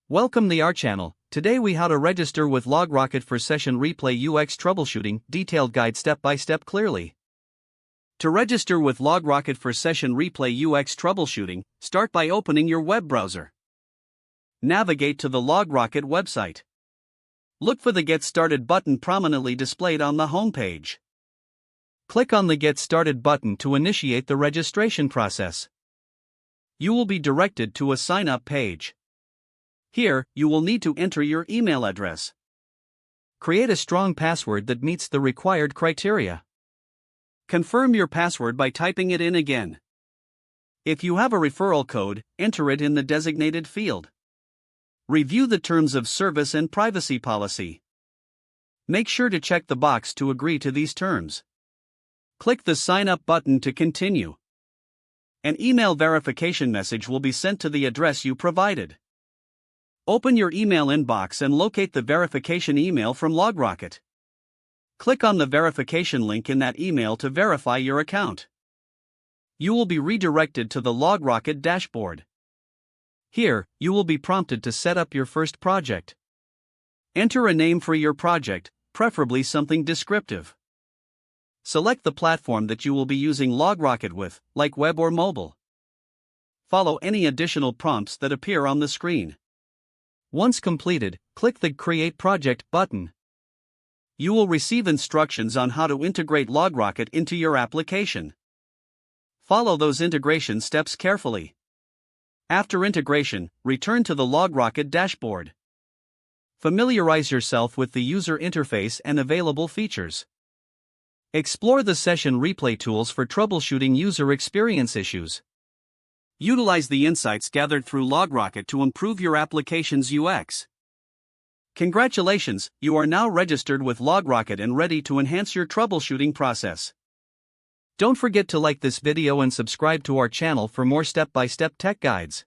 Welcome to our channel. Today we how to register with LogRocket for session replay UX troubleshooting, detailed guide step by step clearly. To register with LogRocket for session replay UX troubleshooting, start by opening your web browser. Navigate to the LogRocket website. Look for the Get Started button prominently displayed on the home page. Click on the Get Started button to initiate the registration process. You will be directed to a sign-up page. Here, you will need to enter your email address. Create a strong password that meets the required criteria. Confirm your password by typing it in again. If you have a referral code, enter it in the designated field. Review the terms of service and privacy policy. Make sure to check the box to agree to these terms. Click the Sign Up button to continue. An email verification message will be sent to the address you provided. Open your email inbox and locate the verification email from LogRocket. Click on the verification link in that email to verify your account. You will be redirected to the LogRocket dashboard. Here, you will be prompted to set up your first project. Enter a name for your project, preferably something descriptive. Select the platform that you will be using LogRocket with, like web or mobile. Follow any additional prompts that appear on the screen. Once completed, click the Create Project button. You will receive instructions on how to integrate LogRocket into your application. Follow those integration steps carefully. After integration, return to the LogRocket dashboard. Familiarize yourself with the user interface and available features. Explore the session replay tools for troubleshooting user experience issues. Utilize the insights gathered through LogRocket to improve your application's UX. Congratulations, you are now registered with LogRocket and ready to enhance your troubleshooting process. Don't forget to like this video and subscribe to our channel for more step-by-step tech guides.